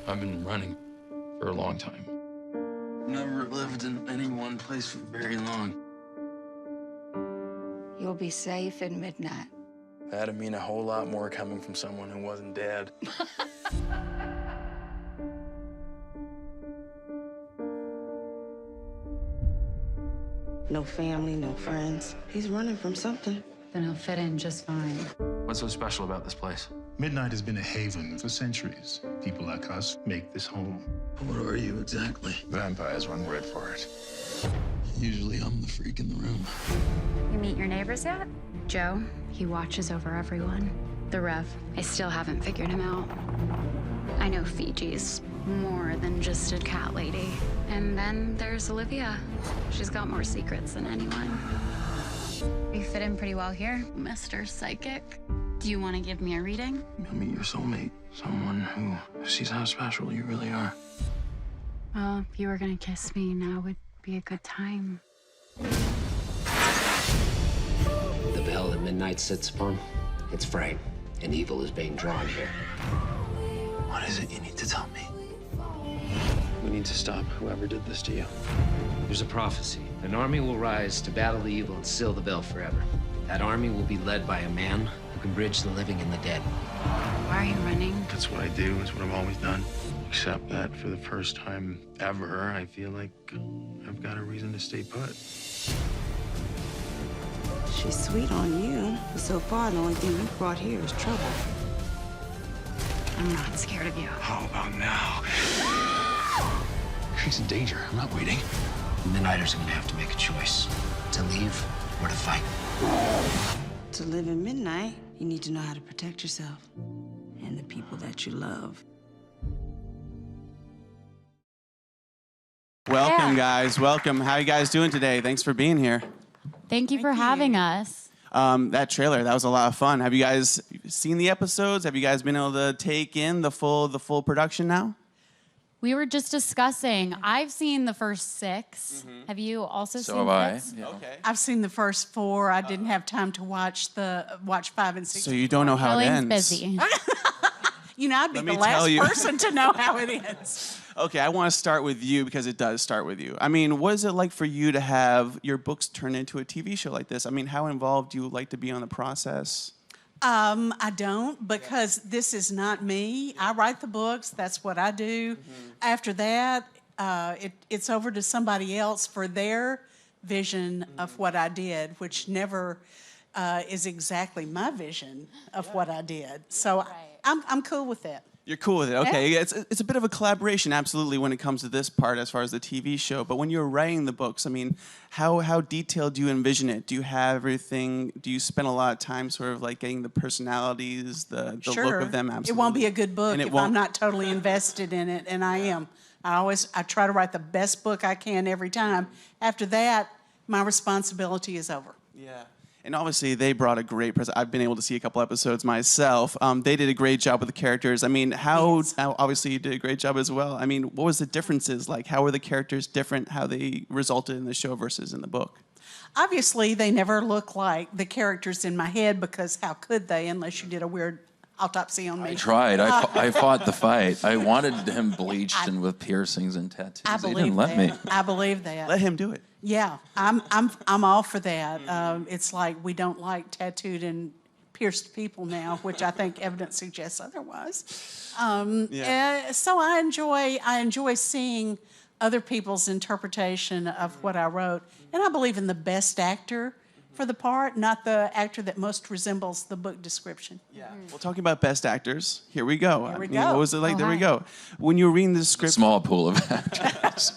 I've been running for a long time. Never lived in any one place for very long. You'll be safe at midnight. That'd mean a whole lot more coming from someone who wasn't dead. No family, no friends. He's running from something. Then he'll fit in just fine. What's so special about this place? Midnight has been a haven for centuries. People like us make this home. What are you exactly? Vampire's one word for it. Usually I'm the freak in the room. You meet your neighbors yet? Joe, he watches over everyone. The Rev, I still haven't figured him out. I know Fiji's more than just a cat lady. And then there's Olivia. She's got more secrets than anyone. You fit in pretty well here, Mr. Psychic. Do you want to give me a reading? You'll meet your soulmate. Someone who sees how special you really are. Well, if you were gonna kiss me, now would be a good time. The bell that midnight sits upon, it's frayed, and evil is being drawn here. What is it you need to tell me? We need to stop whoever did this to you. There's a prophecy. An army will rise to battle the evil and seal the bell forever. That army will be led by a man who can bridge the living and the dead. Why are you running? That's what I do. It's what I've always done. Except that for the first time ever, I feel like I've got a reason to stay put. She's sweet on you, but so far the only thing you brought here is trouble. I'm not scared of you. How about now? She's in danger. I'm not waiting. The Midnighters are gonna have to make a choice. To leave or to fight. To live in midnight, you need to know how to protect yourself and the people that you love. Welcome, guys. Welcome. How you guys doing today? Thanks for being here. Thank you for having us. That trailer, that was a lot of fun. Have you guys seen the episodes? Have you guys been able to take in the full production now? We were just discussing. I've seen the first 6. Have you also seen So have 6? I. Yeah. Okay. I've seen the first 4. I didn't have time to watch 5 and 6. So you don't know how it Charlaine's ends. busy. You know, I'd be Let the me last tell you. person to know how it ends. Okay, I want to start with you because it does start with you. I mean, what is it like for you to have your books turned into a TV show like this? I mean, how involved do you like to be on the process? I don't, because this is not me. I write the books. That's what I do. After that, it's over to somebody else for their vision of what I did, which never is exactly my vision of what I did. So I'm cool with that. You're cool with it, okay. Yeah. It's a bit of a collaboration, absolutely, when it comes to this part as far as the TV show. But when you're writing the books, I mean, how detailed do you envision it? Do you have everything, do you spend a lot of time sort of like getting the personalities, the Sure. look of them? Absolutely. It won't be a good book And it if won't- I'm not totally invested in it, and I am. I try to write the best book I can every time. After that, my responsibility is over. Yeah. And obviously, they brought a great I've been able to see a couple episodes myself. They did a great job with the characters. I mean, how obviously you did a great job as well. I mean, what was the differences like? How were the characters different? How they resulted in the show versus in the book? Obviously, they never look like the characters in my head, because how could they unless you did a weird autopsy on me? I tried. I fought the fight. I wanted him bleached and with piercings and tattoos. I They believe didn't let that. me. I believe that. Let him do it. Yeah, I'm all for that. It's like we don't like tattooed and pierced people now, which I think evidence suggests otherwise. So I enjoy seeing other people's interpretation of what I wrote, and I believe in the best actor for the part, not the actor that most resembles the book description. Yeah. Well, talking about best actors, here we go. Here we I mean, go. What was it like? Oh, There we hi. go. When you were reading the script, Small pool of actors.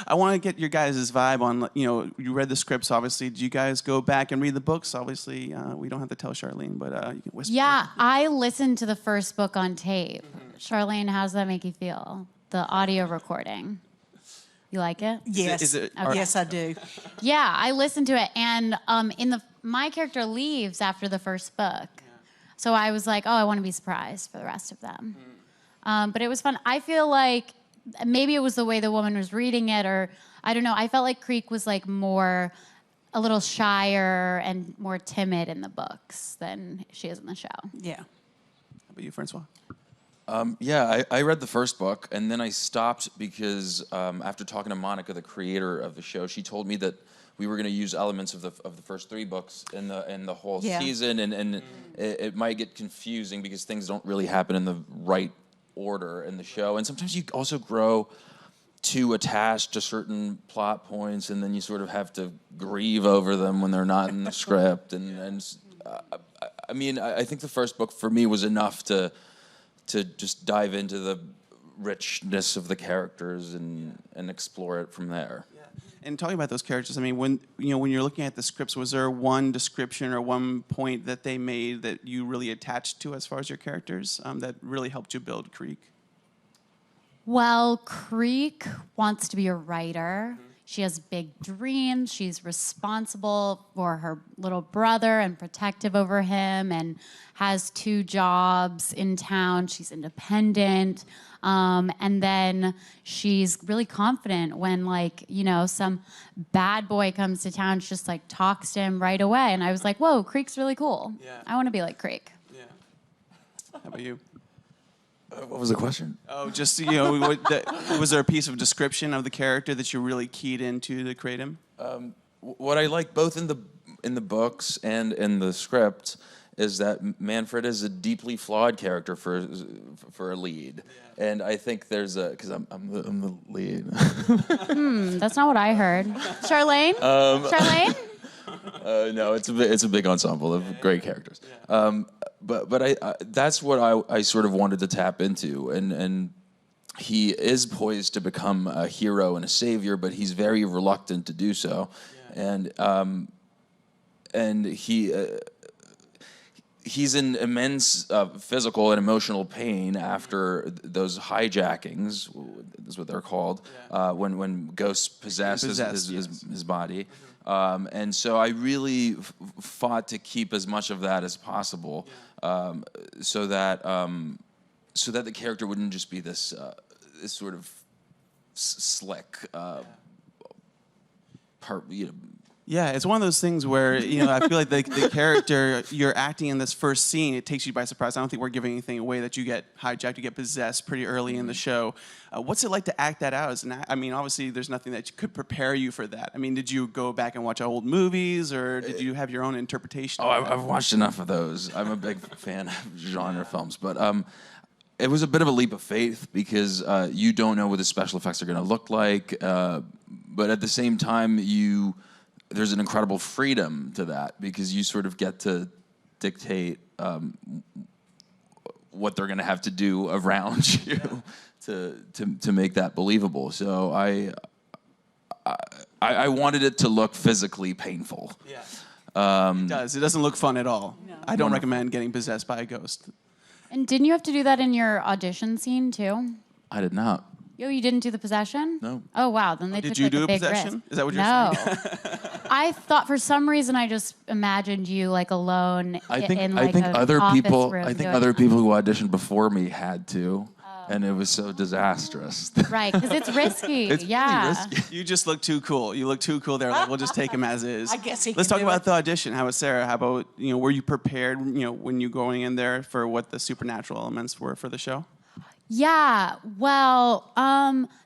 I want to get your guys' vibe on, you read the scripts, obviously. Did you guys go back and read the books? Obviously, we don't have to tell Charlaine, but you can whisper. Yeah, I listened to the first book on tape. Charlaine, how does that make you feel? The audio recording. You like it? Yes, is it- Okay. yes, I do. Yeah, I listened to it, and my character leaves after the first book, so I was like, oh, I want to be surprised for the rest of them. But it was fun. I feel like maybe it was the way the woman was reading it, or I don't know. I felt like Creek was like a little shyer and more timid in the books than she is in the show. Yeah. How about you, Francois? Yeah, I read the first book, and then I stopped because after talking to Monica, the creator of the show, she told me that we were going to use elements of the first 3 books in the whole season, and it might get confusing because things don't really happen in the right order in the show, and sometimes you also grow too attached to certain plot points, and then you sort of have to grieve over them when they're not in the script, and I mean, I think the first book for me was enough to just dive into the richness of the characters and explore it from there. Yeah. And talking about those characters, I mean, when you're looking at the scripts, was there one description or one point that they made that you really attached to as far as your characters that really helped you build Creek? Well, Creek wants to be a writer. She has big dreams. She's responsible for her little brother and protective over him and has 2 jobs in town. She's independent. And then she's really confident when, like, some bad boy comes to town. She just, like, talks to him right away. And I was like, whoa, Creek's really cool. Yeah. I want to be like Creek. Yeah. How about you? What was the question? Oh, just, was there a piece of description of the character that you really keyed into to create him? What I like both in the books and in the script is that Manfred is a deeply flawed character for a lead, and I think there's because I'm the lead. That's not what I heard. Charlaine? Charlaine? No, it's a big ensemble of great characters. But I that's what I sort of wanted to tap into, and he is poised to become a hero and a savior, but he's very reluctant to do so, and he's in immense physical and emotional pain after those hijackings, is what they're called, when ghosts possess his body. And so I really fought to keep as much of that as possible, so that the character wouldn't just be this sort of slick Yeah, it's one of those things where, I feel like the character, you're acting in this first scene, it takes you by surprise. I don't think we're giving anything away that you get hijacked, you get possessed pretty early in the show. What's it like to act that out? I mean, obviously, there's nothing that could prepare you for that. I mean, did you go back and watch old movies, or did you have your own interpretation? Oh, I've watched enough of those. I'm a big fan of genre films, but it was a bit of a leap of faith because you don't know what the special effects are going to look like, but at the same time, there's an incredible freedom to that because you sort of get to dictate what they're going to have to do around you to make that believable. So I wanted it to look physically painful. Yeah. It does. It doesn't look fun at all. No. I don't recommend getting possessed by a ghost. And didn't you have to do that in your audition scene too? I did not. You didn't do the possession? No. Oh, wow. Then they took Did you do a a big possession? risk. Is that what you're saying? No. I thought for some reason I just imagined you like alone in like I think an other office people room I think doing other that. people who auditioned before me had to. And it was so disastrous. Right, because it's risky. It's yeah. really risky. You just look too cool. You look too cool. They're like, we'll just take him as is. I guess he Let's can talk do about it. the audition. How was Sarah? How about, were you prepared, when you going in there for what the supernatural elements were for the show? Yeah, well,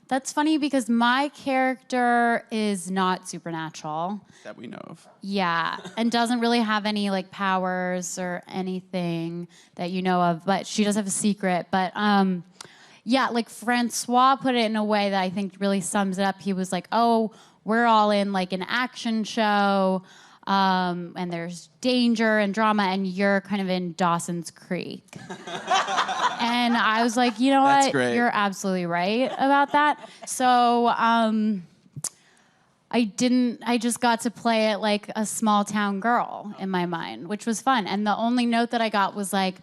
that's funny because my character is not supernatural. That we know of. Yeah, and doesn't really have any like powers or anything that you know of, but she does have a secret. But yeah, like Francois put it in a way that I think really sums it up. He was like, "Oh, we're all in like an action show, and there's danger and drama, and you're kind of in Dawson's Creek." And I was like, you know That's what? great. You're absolutely right about that. So I just got to play it like a small town girl in my mind, which was fun. And the only note that I got was like,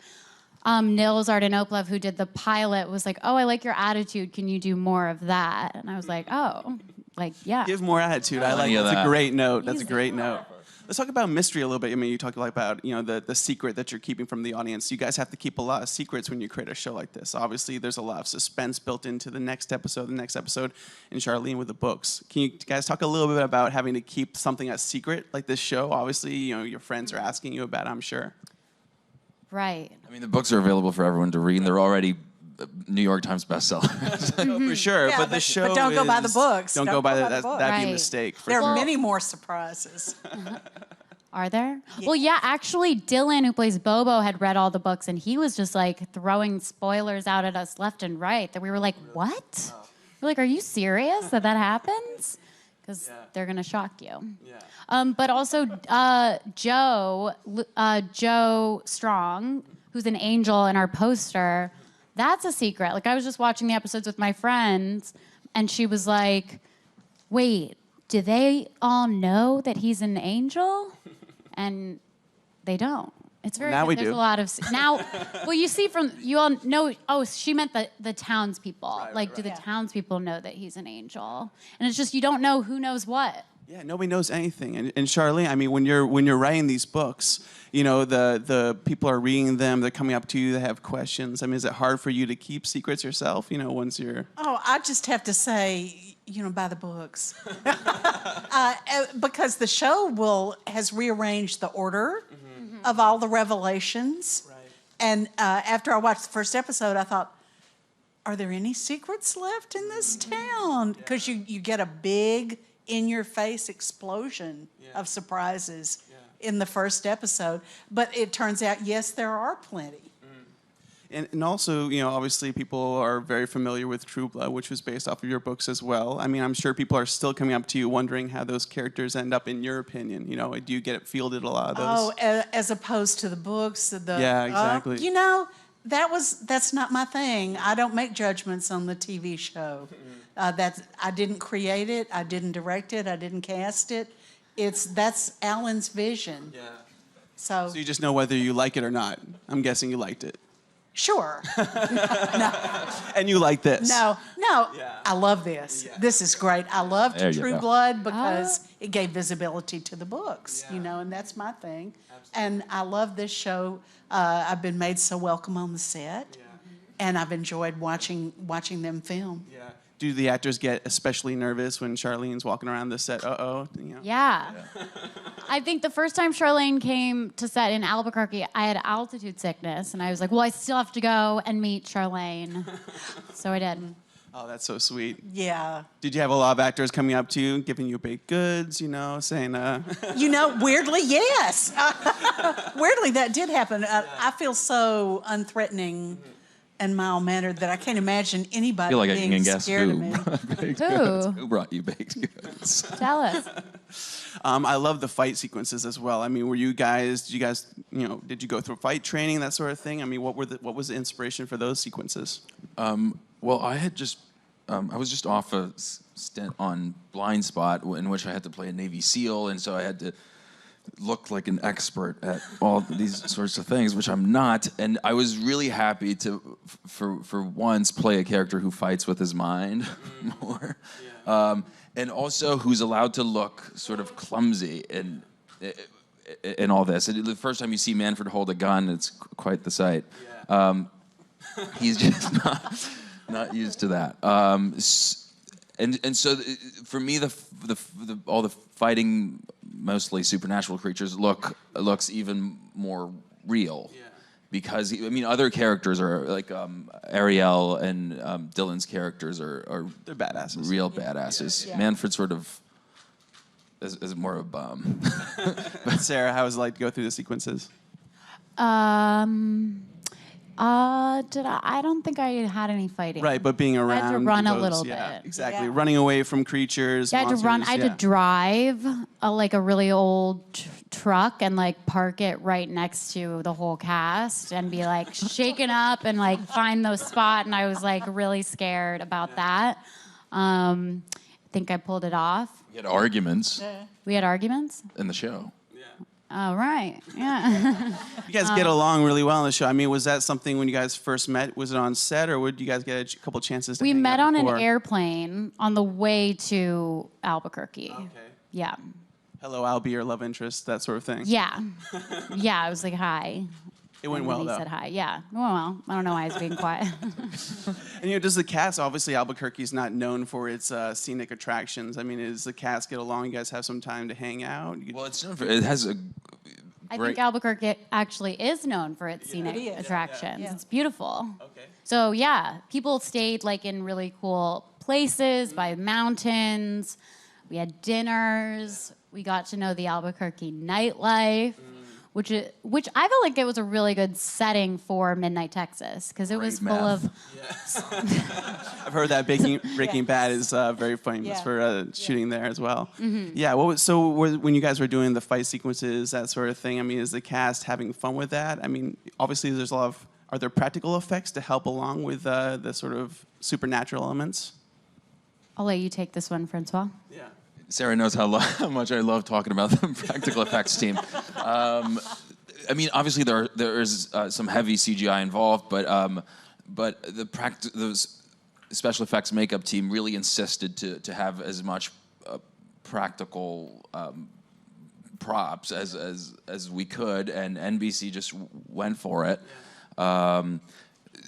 Nils Ardenoplev, who did the pilot, was like, "Oh, I like your attitude. Can you do more of that?" And I was like, "Oh, like, yeah." Give more attitude. I like that's a great note. That's a great note. Let's talk about mystery a little bit. I mean, you talked about, the secret that you're keeping from the audience. You guys have to keep a lot of secrets when you create a show like this. Obviously, there's a lot of suspense built into the next episode, and Charlaine with the books. Can you guys talk a little bit about having to keep something a secret like this show? Obviously, your friends are asking you about it, I'm sure. Right. I mean, the books are available for everyone to read, and they're already New York Times bestseller. For sure. Yeah, but the show but don't go by the is- books. Don't go by the the books. that'd be a Right. mistake. For There sure. are many more surprises. Are there? Well, yeah, actually, Dylan, who plays Bobo, had read all the books, and he was just like throwing spoilers out at us left and right. That we were like, "What?" We're like, "Are you serious that happens?" Because they're gonna shock you. Yeah. But also, Joe Strong, who's an angel in our poster, that's a secret. Like I was just watching the episodes with my friends, and she was like, "Wait, do they all know that he's an angel?" And they don't. It's very Now good. we There's do. a lot of now. Well, you see from you all know. Oh, she meant the townspeople. Do the townspeople know that he's an angel? And it's just you don't know who knows what. Yeah, nobody knows anything. And Charlaine, I mean, when you're writing these books, you know, the people are reading them, they're coming up to you, they have questions. I mean, is it hard for you to keep secrets yourself? You know, once you're Oh, I just have to say, by the books, because the show has rearranged the order of all the revelations. Right. And after I watched the first episode, I thought, are there any secrets left in this town? Because you get a big in-your-face explosion of surprises in the first episode. But it turns out, yes, there are plenty. And also, you know, obviously people are very familiar with True Blood, which was based off of your books as well. I mean, I'm sure people are still coming up to you wondering how those characters end up in your opinion. You know, do you get it fielded a lot of those? Oh, as opposed to the books. Yeah, exactly. That's not my thing. I don't make judgments on the TV show. I didn't create it. I didn't direct it. I didn't cast it. That's Alan's vision. Yeah. So You just know whether you like it or not. I'm guessing you liked it. sure. And you like this. No. I love this. Yeah. This is great. I loved There you True go. Blood because it gave visibility to the books, and that's my thing. Absolutely. And I love this show. I've been made so welcome on the set, and I've enjoyed watching them film. Yeah. Do the actors get especially nervous when Charlene's walking around the set? You know? Yeah. I think the first time Charlaine came to set in Albuquerque, I had altitude sickness, and I was like, well, I still have to go and meet Charlaine. So I did. Oh, that's so sweet. Yeah. Did you have a lot of actors coming up to you, giving you baked goods, you know, saying, Weirdly, yes. Weirdly, that did happen. I feel so unthreatening and mild-mannered that I can't imagine I anybody feel like I being can guess scared of who me. brought baked Who? goods. Who brought you baked goods? Tell us. I love the fight sequences as well. I mean, did you guys, did you go through fight training, that sort of thing? I mean, what was the inspiration for those sequences? Well, I had just, I was just off a stint on Blind Spot in which I had to play a Navy SEAL, and so I had to look like an expert at all these sorts of things, which I'm not. And I was really happy to, for once, play a character who fights with his mind more, and also who's allowed to look sort of clumsy in all this. And the first time you see Manfred hold a gun, it's quite the sight. He's just not used to that. And so for me, all the fighting, mostly supernatural creatures looks even more real. Yeah. Because other characters are like Ariel and Dylan's characters are they're badasses. Real badasses. Yeah. Manfred sort of is more of a bum. Sarah, how was it like to go through the sequences? I don't think I had any fighting. Right, but being around. I had to run a those- little yeah, bit. Exactly, Yeah. running away from creatures. Yeah, I had to run. monsters, I had to drive a really old truck and park it right next to the whole cast and be shaken up and find those spot. And I was really scared about that. I think I pulled it off. We had arguments We had arguments. in the show. Oh, right. Yeah. You guys get along really well on the show. I mean, was that something when you guys first met? Was it on set, or would you guys get a couple chances to We hang met out on an before? airplane on the way to Albuquerque. Okay. Yeah. Hello, I'll be your love interest, that sort of thing. Yeah. Yeah, I was like, hi. It went And well, then he though. said hi. Yeah. It went well. I don't know why I was being quiet. And does the cast, obviously Albuquerque's not known for its scenic attractions. I mean, does the cast get along? You guys have some time to hang out? Well, it has a I think Albuquerque actually is known for its scenic attractions. It's beautiful. Okay. So yeah, people stayed like in really cool places by mountains. We had dinners. We got to know the Albuquerque nightlife, which I felt like it was a really good setting for Midnight Texas because it was full of. I've heard that Breaking Bad is very famous for shooting there as well. Yeah. When you guys were doing the fight sequences, that sort of thing? I mean, is the cast having fun with that? I mean, obviously there's a lot of. Are there practical effects to help along with the sort of supernatural elements? I'll let you take this one, Francois. Yeah. Sarah knows how much I love talking about the practical effects team. I mean, obviously there is some heavy CGI involved, but the special effects makeup team really insisted to have as much practical props as we could, and NBC just went for it.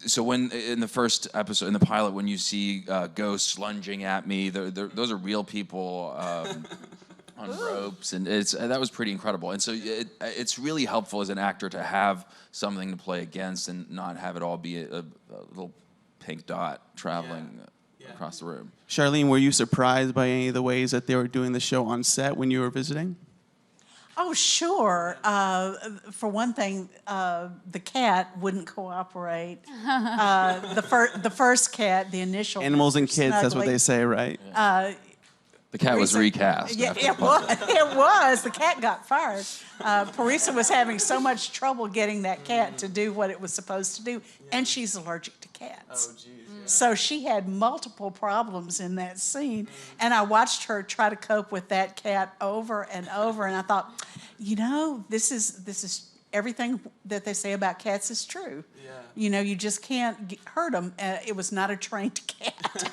So when in the first episode, in the pilot, when you see ghosts lunging at me, those are real people on ropes, and that was pretty incredible. And so it's really helpful as an actor to have something to play against and not have it all be a little pink dot traveling across the room. Charlaine, were you surprised by any of the ways that they were doing the show on set when you were visiting? Oh, sure. For one thing, the cat wouldn't cooperate. The first cat, the initial Animals and kids, that's what they say, right? The cat was recast. Yeah, it was. It was. The cat got fired. Parisa was having so much trouble getting that cat to do what it was supposed to do, and she's allergic to cats. Oh, geez. So she had multiple problems in that scene, and I watched her try to cope with that cat over and over, and I thought, this is everything that they say about cats is true. Yeah. You just can't hurt them. It was not a trained cat.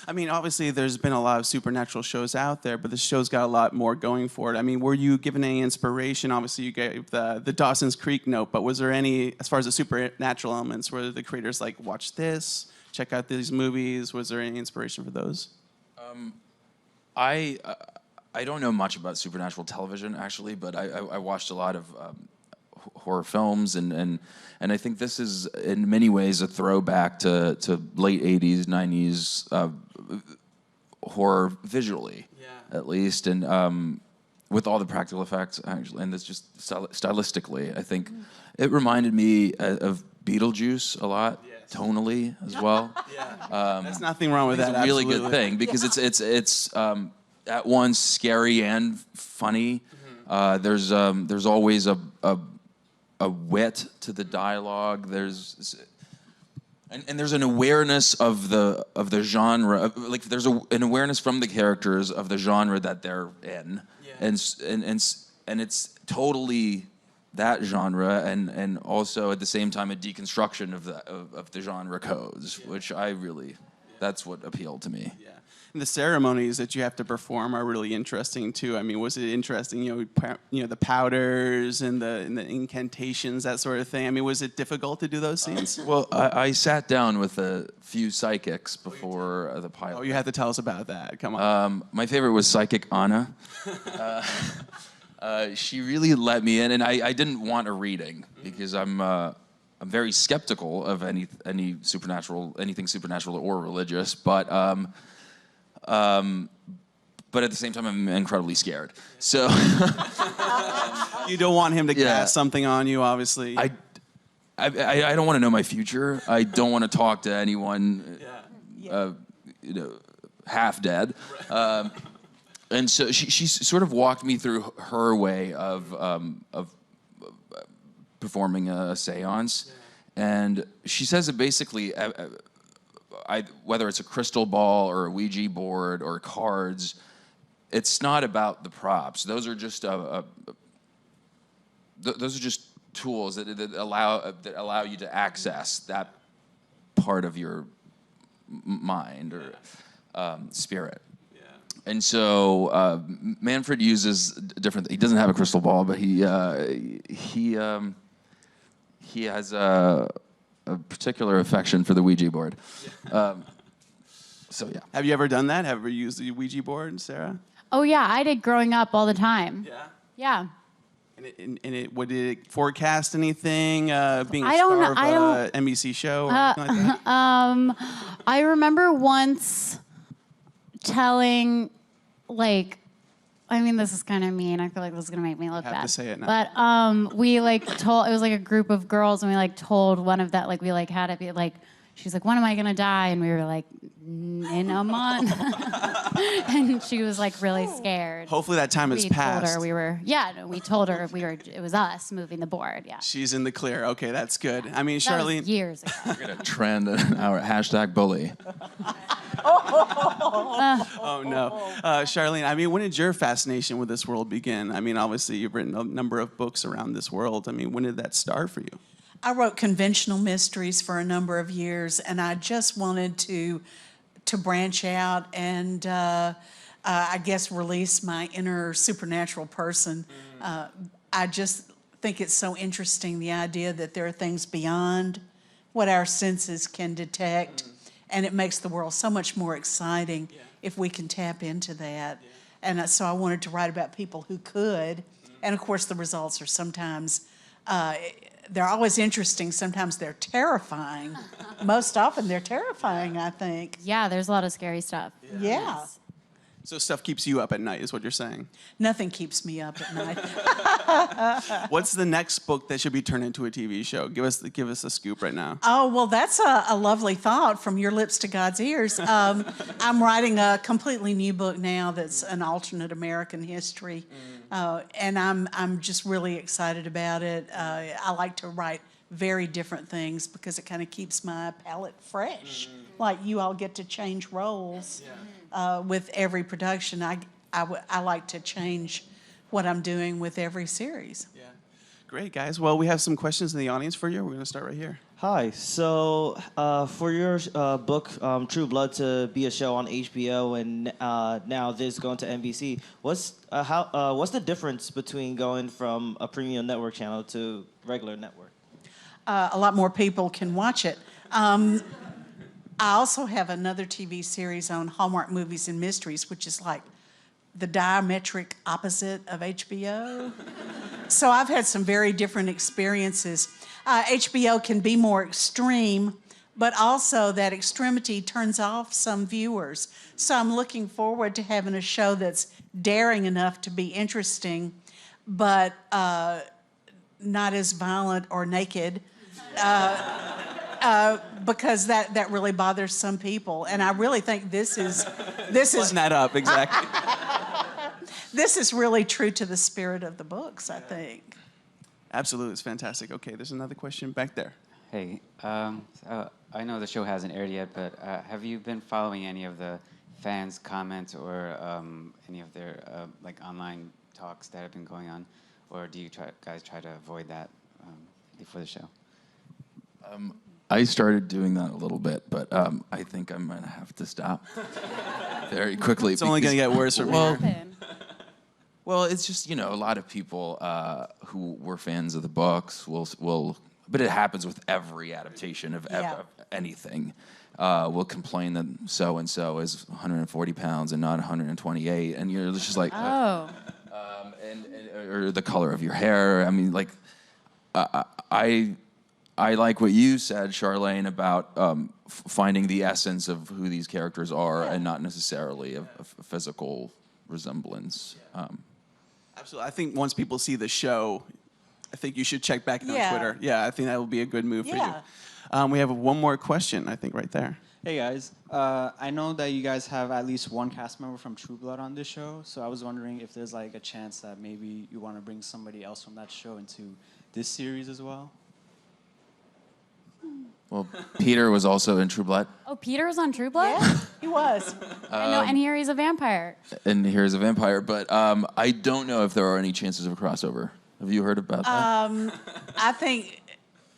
I mean, obviously, there's been a lot of supernatural shows out there, but the show's got a lot more going for it. I mean, were you given any inspiration? Obviously, you gave the Dawson's Creek note, but was there any, as far as the supernatural elements, were the creators like, watch this, check out these movies? Was there any inspiration for those? I don't know much about supernatural television, actually, but I watched a lot of horror films, and I think this is in many ways a throwback to late 80s, 90s horror visually, at least, and with all the practical effects, actually, and it's just stylistically, I think it reminded me of Beetlejuice a lot, tonally as well. There's nothing wrong with that. It's a really good thing because it's at once scary and funny. There's always a wit to the dialogue. There's an awareness of the genre. Like there's an awareness from the characters of the genre that they're in, and it's totally that genre, and also at the same time a deconstruction of the genre codes, which that's what appealed to me. Yeah. And the ceremonies that you have to perform are really interesting too. I mean, was it interesting? The powders and the incantations, that sort of thing. I mean, was it difficult to do those scenes? Well, I sat down with a few psychics before the pilot. Oh, you have to tell us about that. Come on. My favorite was Psychic Anna. She really let me in, and I didn't want a reading because I'm very skeptical of anything supernatural or religious, but at the same time, I'm incredibly scared. So you don't want him to cast something on you, obviously. I don't want to know my future. I don't want to talk to anyone, half dead. And so she sort of walked me through her way of performing a séance, and she says that basically. Whether it's a crystal ball or a Ouija board or cards, it's not about the props. Those are just tools that allow you to access that part of your mind or spirit. Yeah. And so Manfred uses different. He doesn't have a crystal ball, but he has a particular affection for the Ouija board. So yeah. Have you ever done that? Have you ever used the Ouija board, Sarah? Oh yeah, I did growing up all the time. Yeah. Yeah. Would it forecast anything? Being a I don't star know. of a NBC show or anything like that? I remember once telling, like, I mean, this is kind of mean. I feel like this is gonna make me look bad. Have to say it now. But we like told, it was like a group of girls, and we like told one of that, like we like had it be like, she's like, when am I gonna die? And we were like, in a month. And she was like really scared. Hopefully that time has passed. We told her it was us moving the board. Yeah. She's in the clear. Okay, that's good. I mean, That Charlene. was years ago. We're gonna trend our hashtag bully. Oh no, Charlene. I mean, when did your fascination with this world begin? I mean, obviously you've written a number of books around this world. I mean, when did that start for you? I wrote conventional mysteries for a number of years, and I just wanted to branch out and I guess release my inner supernatural person. I just think it's so interesting, the idea that there are things beyond what our senses can detect, and it makes the world so much more exciting if we can tap into that. And so I wanted to write about people who could, and of course the results are sometimes they're always interesting. Sometimes they're terrifying. Most often they're terrifying, I think. Yeah, there's a lot of scary stuff. Yeah. So stuff keeps you up at night, is what you're saying. Nothing keeps me up at night. What's the next book that should be turned into a TV show? Give us a scoop right now. Oh, well, that's a lovely thought from your lips to God's ears. I'm writing a completely new book now that's an alternate American history. And I'm just really excited about it. I like to write very different things because it kind of keeps my palette fresh. Like you all get to change roles with every production. I like to change what I'm doing with every series. Yeah. Great, guys. Well, we have some questions in the audience for you. We're going to start right here. Hi. So for your book, True Blood, to be a show on HBO and now this going to NBC, what's the difference between going from a premium network channel to regular network? A lot more people can watch it. I also have another TV series on Hallmark Movies and Mysteries, which is like the diametric opposite of HBO. So I've had some very different experiences. HBO can be more extreme, but also that extremity turns off some viewers. So I'm looking forward to having a show that's daring enough to be interesting, but not as violent or naked. Because that really bothers some people, and I really think this is that up exactly. This is really true to the spirit of the books, I think. Absolutely, it's fantastic. Okay, there's another question back there. Hey, I know the show hasn't aired yet, but have you been following any of the fans' comments or any of their like online talks that have been going on, or do you guys try to avoid that before the show? I started doing that a little bit, but I think I'm gonna have to stop very quickly. It's only gonna get worse from here. Well, it's just, a lot of people who were fans of the books will, but it happens with every adaptation of anything. Will complain that so and so is 140 pounds and not 128, and you're just like, or the color of your hair. I mean, like, I like what you said, Charlaine, about finding the essence of who these characters are and not necessarily a physical resemblance. Absolutely. I think once people see the show, I think you should check back on Twitter. Yeah, I think that will be a good move for you. We have one more question, I think, right there. Hey, guys. I know that you guys have at least one cast member from True Blood on this show, so I was wondering if there's like a chance that maybe you want to bring somebody else from that show into this series as well. Well, Peter was also in True Blood. Oh, Peter was on True Blood? Yeah, he was. I know, and here he's a vampire. And here's a vampire, but I don't know if there are any chances of a crossover. Have you heard about that? I think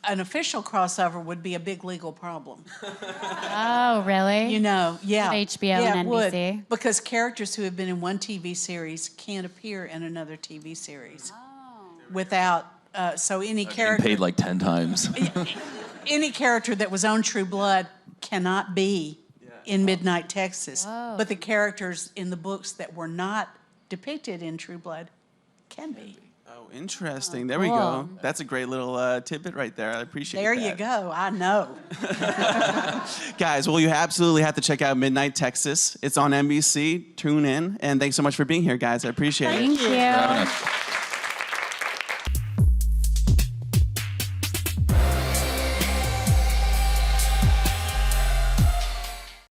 an official crossover would be a big legal problem. Oh, really? Yeah. With HBO and NBC? Would, because characters who have been in one TV series can't appear in another TV series without, so any character... Paid like 10 times. Any character that was on True Blood cannot be in Midnight Texas. Whoa. But the characters in the books that were not depicted in True Blood can be. Oh, interesting. There we go. That's a great little tidbit right there. I appreciate There that. you go. I know. Guys, well, you absolutely have to check out Midnight Texas. It's on NBC. Tune in. And thanks so much for being here, guys. I appreciate it. Thank you. For having us.